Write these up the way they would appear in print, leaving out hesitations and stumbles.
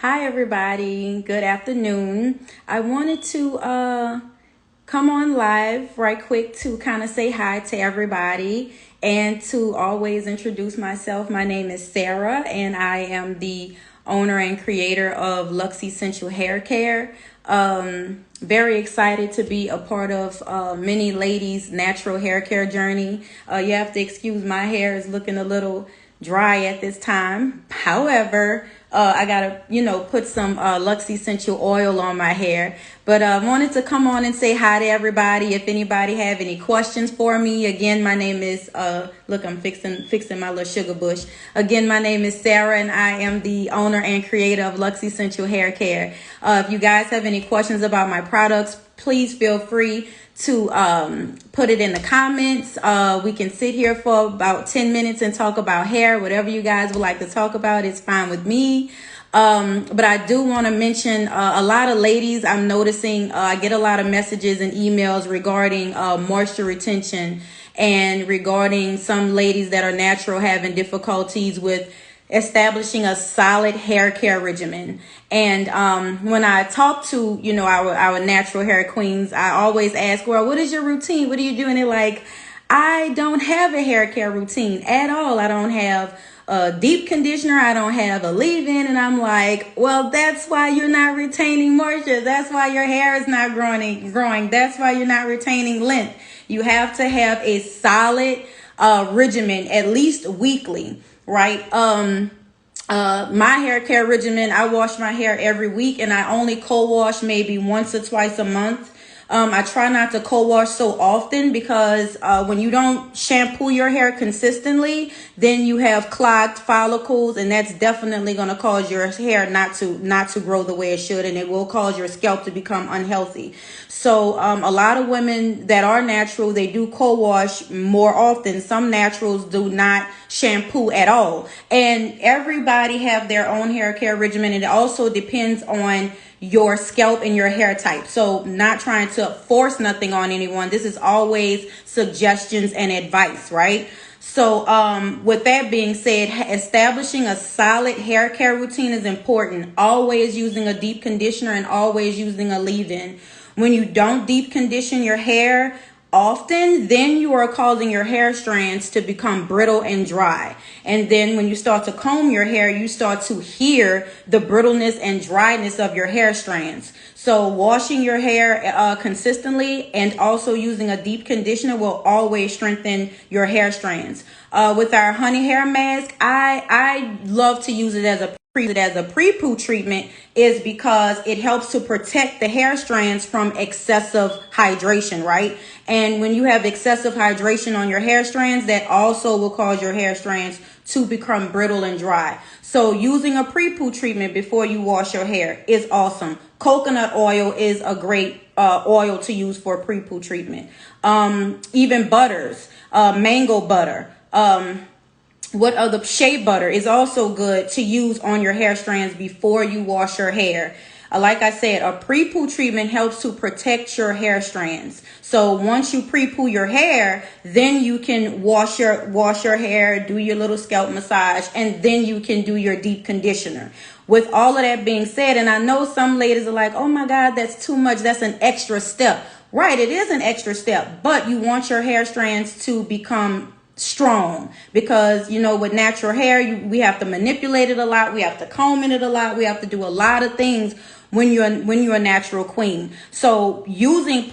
Hi, everybody. Good afternoon. I wanted to come on live right quick to kind of say hi to everybody and to always introduce myself. My name is Sarah, and I am the owner and creator of Lux Essential Hair Care. Very excited to be a part of many ladies' natural hair care journey. You have to excuse my hair is looking a little dry at this time. However, I gotta, put some Lux Essential oil on my hair. But wanted to come on and say hi to everybody. If anybody have any questions for me, again, my name is look, I'm fixing my little sugar bush. Again, my name is Sarah, and I am the owner and creator of Lux Essential Hair Care. If you guys have any questions about my products, please feel free to put it in the comments. We can sit here for about 10 minutes and talk about hair. Whatever you guys would like to talk about is fine with me. But I do want to mention a lot of ladies I'm noticing, I get a lot of messages and emails regarding moisture retention, and regarding some ladies that are natural having difficulties with establishing a solid hair care regimen. And when I talk to, our natural hair queens, I always ask, well, what is your routine? What are you doing? They're like, I don't have a hair care routine at all. I don't have a deep conditioner. I don't have a leave-in. And I'm like, well, that's why you're not retaining moisture. That's why your hair is not growing. That's why you're not retaining length. You have to have a solid regimen, at least weekly. Right. My hair care regimen, I wash my hair every week, and I only co-wash maybe once or twice a month. I try not to co-wash so often because when you don't shampoo your hair consistently, then you have clogged follicles, and that's definitely going to cause your hair not to grow the way it should, and it will cause your scalp to become unhealthy. So a lot of women that are natural, they do co-wash more often. Some naturals do not shampoo at all, and everybody have their own hair care regimen. It also depends on your scalp and your hair type. So not trying to force nothing on anyone. This is always suggestions and advice, right? So with that being said, establishing a solid hair care routine is important. Always using a deep conditioner and always using a leave-in. When you don't deep condition your hair often, then you are causing your hair strands to become brittle and dry. And then when you start to comb your hair, you start to hear the brittleness and dryness of your hair strands. So washing your hair consistently and also using a deep conditioner will always strengthen your hair strands. With our honey hair mask, I love to use it as a pre-poo treatment, is because it helps to protect the hair strands from excessive hydration, right? And when you have excessive hydration on your hair strands, that also will cause your hair strands to become brittle and dry. So using a pre-poo treatment before you wash your hair is awesome. Coconut oil is a great oil to use for pre-poo treatment. Even butters, mango butter, what other shea butter is also good to use on your hair strands before you wash your hair. Like I said, a pre-poo treatment helps to protect your hair strands. So once you pre-poo your hair, then you can wash your hair, do your little scalp massage, and then you can do your deep conditioner. With all of that being said, and I know some ladies are like, oh my God, that's too much. That's an extra step. Right, it is an extra step, but you want your hair strands to become strong, because with natural hair, we have to manipulate it a lot, we have to comb it a lot, we have to do a lot of things when you're a natural queen. So using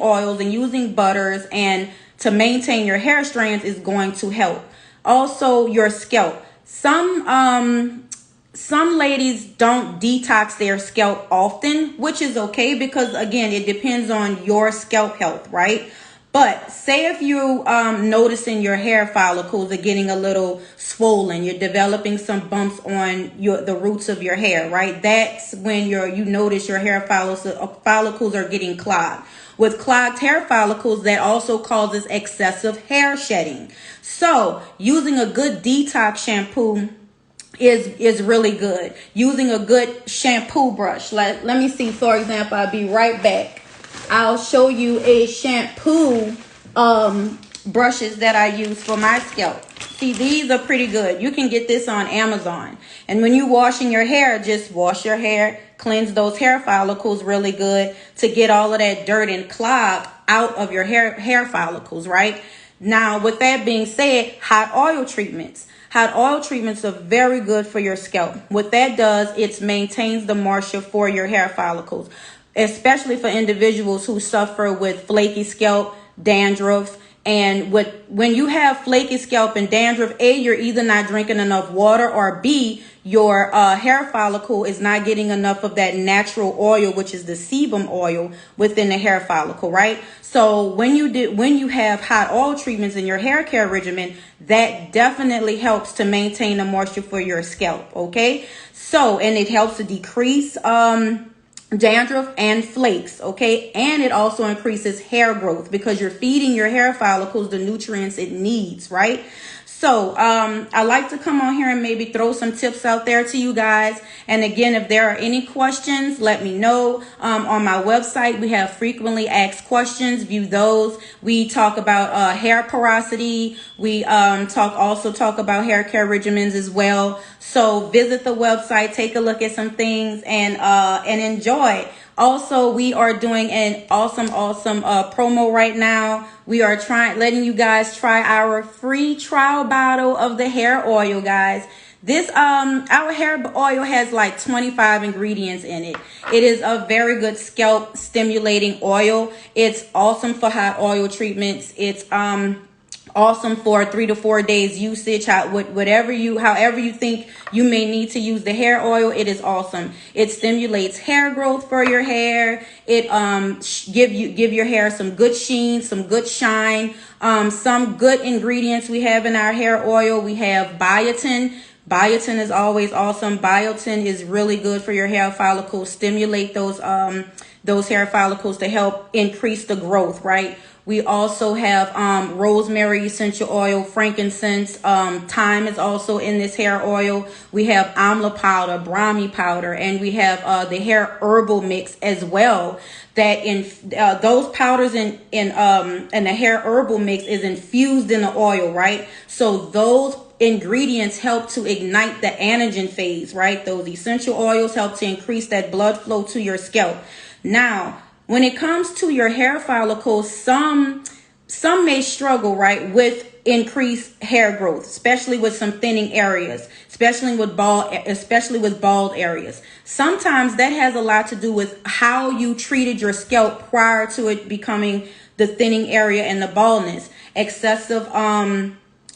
oils and using butters and to maintain your hair strands is going to help. Also, your scalp. Some ladies don't detox their scalp often, which is okay, because again, it depends on your scalp health, right? But say if you noticing your hair follicles are getting a little swollen, you're developing some bumps on the roots of your hair, right? That's when you notice your hair follicles are getting clogged. With clogged hair follicles, that also causes excessive hair shedding. So using a good detox shampoo is really good. Using a good shampoo brush. Let me see, for example, I'll be right back. I'll show you a shampoo brushes that I use for my scalp. See, these are pretty good. You can get this on Amazon. And when you're washing your hair, just wash your hair, cleanse those hair follicles really good to get all of that dirt and clog out of your hair follicles, right? Now, with that being said, hot oil treatments. Hot oil treatments are very good for your scalp. What that does, it maintains the moisture for your hair follicles, especially for individuals who suffer with flaky scalp, dandruff. And when you have flaky scalp and dandruff, A, you're either not drinking enough water, or B, your hair follicle is not getting enough of that natural oil, which is the sebum oil within the hair follicle, right? So when you have hot oil treatments in your hair care regimen, that definitely helps to maintain the moisture for your scalp, okay? So, and it helps to decrease dandruff and flakes, okay? And it also increases hair growth because you're feeding your hair follicles the nutrients it needs, right? So I like to come on here and maybe throw some tips out there to you guys. And again, if there are any questions, let me know. On my website, we have frequently asked questions. View those. We talk about hair porosity. We also talk about hair care regimens as well. So visit the website, take a look at some things, and enjoy. Also, we are doing an awesome promo right now. We are letting you guys try our free trial bottle of the hair oil, guys. This our hair oil has like 25 ingredients in it. It is a very good scalp stimulating oil. It's awesome for hot oil treatments. It's awesome for 3 to 4 days usage. However you think you may need to use the hair oil, it is awesome. It stimulates hair growth for your hair. It give your hair some good sheen, some good shine. Some good ingredients we have in our hair oil. We have biotin. Biotin is always awesome. Biotin is really good for your hair follicles, stimulate those hair follicles to help increase the growth, right? We also have rosemary essential oil, frankincense, thyme is also in this hair oil. We have amla powder, brahmi powder, and we have the hair herbal mix as well. That those powders and the hair herbal mix is infused in the oil, right? So those ingredients help to ignite the anagen phase, right? Those essential oils help to increase that blood flow to your scalp. Now, when it comes to your hair follicles, some may struggle, right, with increased hair growth, especially with some thinning areas, especially with bald areas. Sometimes that has a lot to do with how you treated your scalp prior to it becoming the thinning area and the baldness. Excessive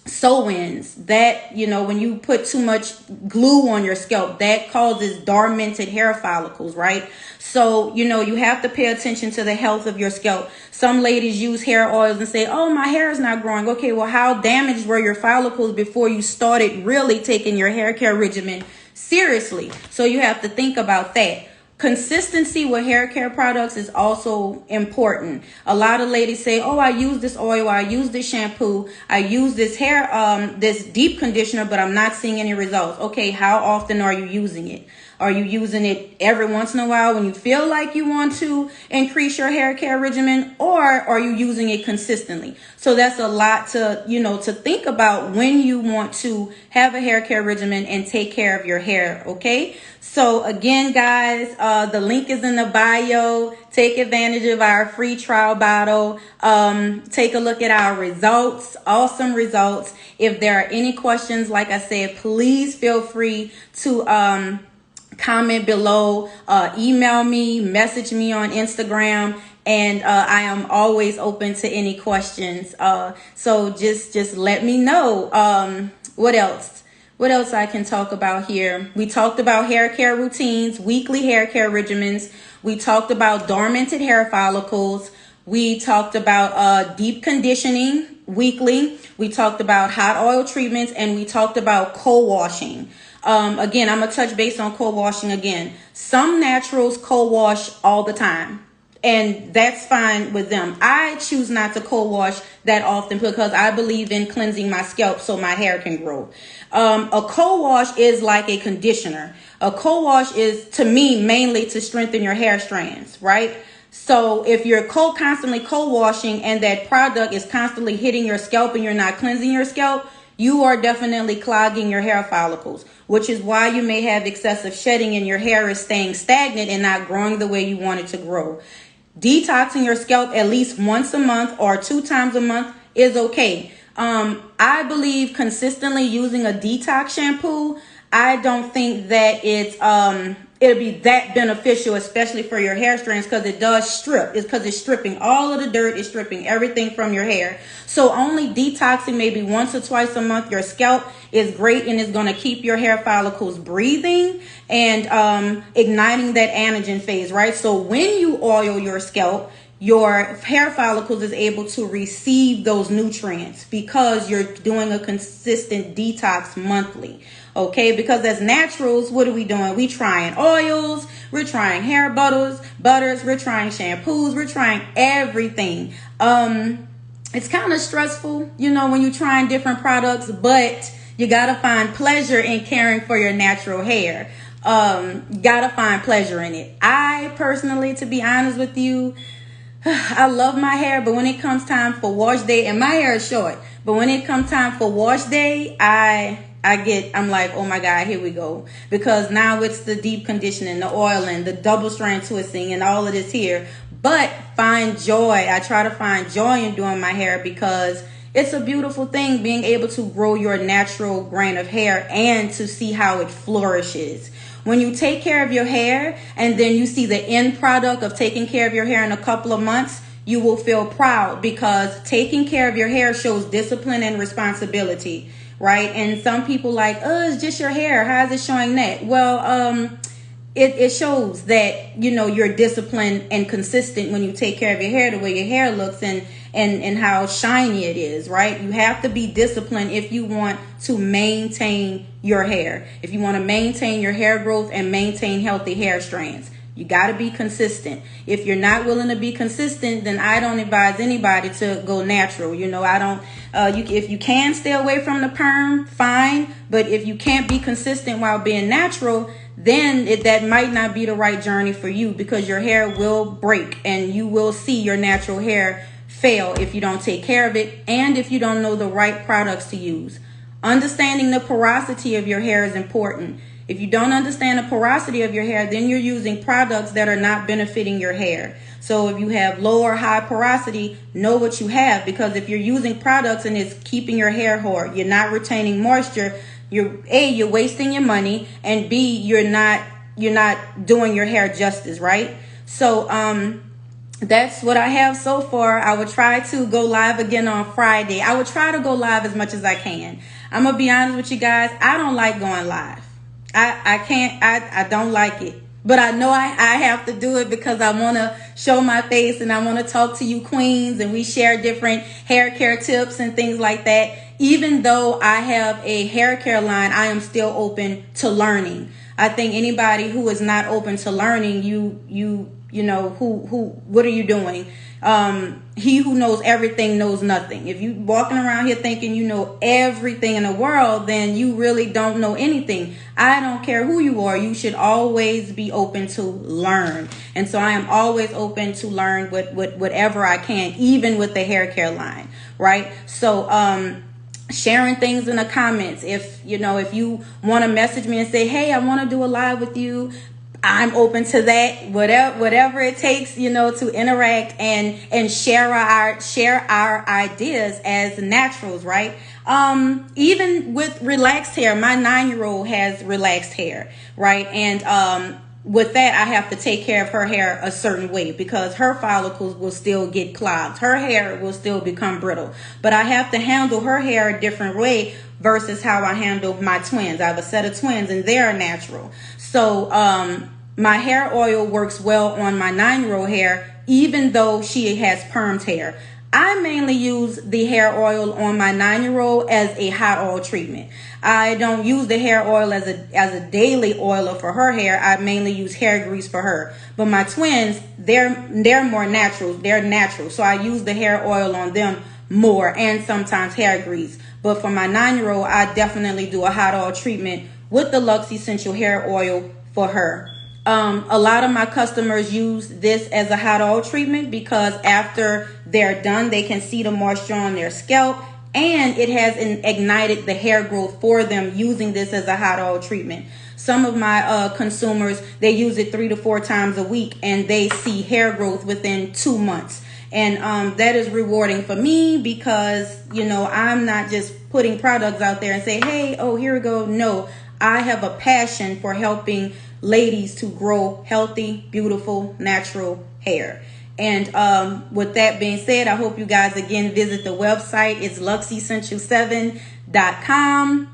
sew-ins, that, when you put too much glue on your scalp, that causes dormanted hair follicles, right? So, you have to pay attention to the health of your scalp. Some ladies use hair oils and say, oh, my hair is not growing. Okay, well, how damaged were your follicles before you started really taking your hair care regimen seriously? So you have to think about that. Consistency with hair care products is also important. A lot of ladies say, oh, I use this oil, I use this shampoo, I use this this deep conditioner, but I'm not seeing any results. Okay, how often are you using it? Are you using it every once in a while when you feel like you want to increase your hair care regimen, or are you using it consistently? So that's a lot to, to think about when you want to have a hair care regimen and take care of your hair. Okay. So again, guys, the link is in the bio. Take advantage of our free trial bottle. Take a look at our results. Awesome results. If there are any questions, like I said, please feel free to comment below, email me, message me on Instagram, and I am always open to any questions. So just let me know. What else I can talk about here? We talked about hair care routines, weekly hair care regimens. We talked about dormanted hair follicles. We talked about deep conditioning weekly. We talked about hot oil treatments, and we talked about co-washing. Again, I'm going to touch base on co-washing again. Some naturals co-wash all the time, and that's fine with them. I choose not to co-wash that often because I believe in cleansing my scalp so my hair can grow. A co-wash is like a conditioner. A co-wash is, to me, mainly to strengthen your hair strands, right? So if you're constantly co-washing and that product is constantly hitting your scalp and you're not cleansing your scalp, you are definitely clogging your hair follicles, which is why you may have excessive shedding and your hair is staying stagnant and not growing the way you want it to grow. Detoxing your scalp at least once a month or 2 times a month is okay. I believe consistently using a detox shampoo, I don't think that it'll be that beneficial, especially for your hair strands, because it does strip. It's because it's stripping all of the dirt, it's stripping everything from your hair. So only detoxing maybe once or twice a month your scalp is great, and it's going to keep your hair follicles breathing and igniting that anagen phase, right? So when you oil your scalp, your hair follicles is able to receive those nutrients because you're doing a consistent detox monthly. Okay, because as naturals, what are we doing? We trying oils, we're trying hair butters, we're trying shampoos, we're trying everything. It's kind of stressful, when you're trying different products, but you gotta find pleasure in caring for your natural hair. Gotta find pleasure in it. I personally, to be honest with you, I love my hair, but when it comes time for wash day, and my hair is short, but when it comes time for wash day, I'm like, oh my God, here we go. Because now it's the deep conditioning, the oiling, the double strand twisting, and all of this here. But find joy. I try to find joy in doing my hair because it's a beautiful thing being able to grow your natural grain of hair and to see how it flourishes. When you take care of your hair and then you see the end product of taking care of your hair in a couple of months, you will feel proud because taking care of your hair shows discipline and responsibility, right? And some people like, it's just your hair. How is it showing that? Well, it shows that, you're disciplined and consistent when you take care of your hair, the way your hair looks and how shiny it is, right? You have to be disciplined if you want to maintain your hair. If you want to maintain your hair growth and maintain healthy hair strands, you got to be consistent. If you're not willing to be consistent, then I don't advise anybody to go natural. I don't, if you can stay away from the perm, fine. But if you can't be consistent while being natural, then that might not be the right journey for you because your hair will break and you will see your natural hair fail if you don't take care of it and if you don't know the right products to use. Understanding the porosity of your hair is important. If you don't understand the porosity of your hair, then you're using products that are not benefiting your hair. So if you have low or high porosity, know what you have, because if you're using products and it's keeping your hair hard, you're not retaining moisture, you're wasting your money, and B, you're not doing your hair justice, right? So that's what I have so far. I would try to go live again on Friday. I would try to go live as much as I can. I'm gonna be honest with you guys. I don't like going live. I don't like it. But I know I have to do it because I want to show my face and I want to talk to you queens, and we share different hair care tips and things like that. Even though I have a hair care line, I am still open to learning. I think anybody who is not open to learning, what are you doing? He who knows everything knows nothing. If you walking around here thinking you know everything in the world, then you really don't know anything. I don't care who you are. You should always be open to learn. And so I am always open to learn whatever I can, even with the hair care line, right? So, sharing things in the comments. If you want to message me and say, hey, I want to do a live with you, I'm open to that. Whatever it takes, to interact and share our ideas as naturals, right? Even with relaxed hair, my 9-year-old has relaxed hair, right? And with that, I have to take care of her hair a certain way because her follicles will still get clogged. Her hair will still become brittle. But I have to handle her hair a different way versus how I handle my twins. I have a set of twins and they're natural. So my hair oil works well on my 9-year-old hair, even though she has permed hair. I mainly use the hair oil on my 9-year-old as a hot oil treatment. I don't use the hair oil as a daily oiler for her hair. I mainly use hair grease for her. But my twins, they're more natural. They're natural. So I use the hair oil on them more and sometimes hair grease. But for my 9-year-old, I definitely do a hot oil treatment with the Lux Essential Hair Oil for her. A lot of my customers use this as a hot oil treatment because after they're done, they can see the moisture on their scalp, and it has ignited the hair growth for them using this as a hot oil treatment. Some of my consumers, they use it 3 to 4 times a week, and they see hair growth within 2 months. And that is rewarding for me because, you know, I'm not just putting products out there and say, hey, oh, here we go. No, I have a passion for helping ladies to grow healthy, beautiful, natural hair. And with that being said, I hope you guys again visit the website. It's LuxieSent-You7.com.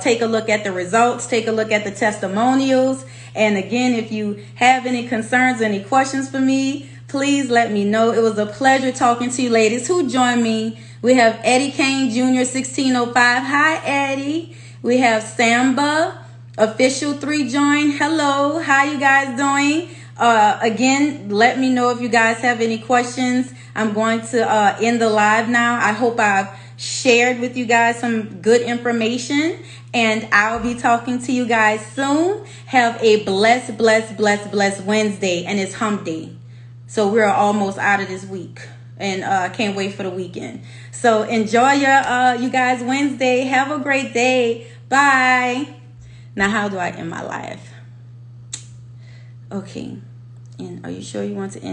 Take a look at the results, take a look at the testimonials. And again, if you have any concerns, any questions for me, please let me know. It was a pleasure talking to you ladies. Who joined me? We have Eddie Kane Jr. 1605. Hi, Eddie. We have Samba Official 3 join. Hello, how you guys doing? Again, let me know if you guys have any questions. I'm going to end the live now. I hope I've shared with you guys some good information, and I'll be talking to you guys soon. Have a blessed Wednesday, and it's hump day. So we're almost out of this week, and can't wait for the weekend. So enjoy your you guys Wednesday. Have a great day. Bye. Now, how do I end my live? Okay. And are you sure you want to end?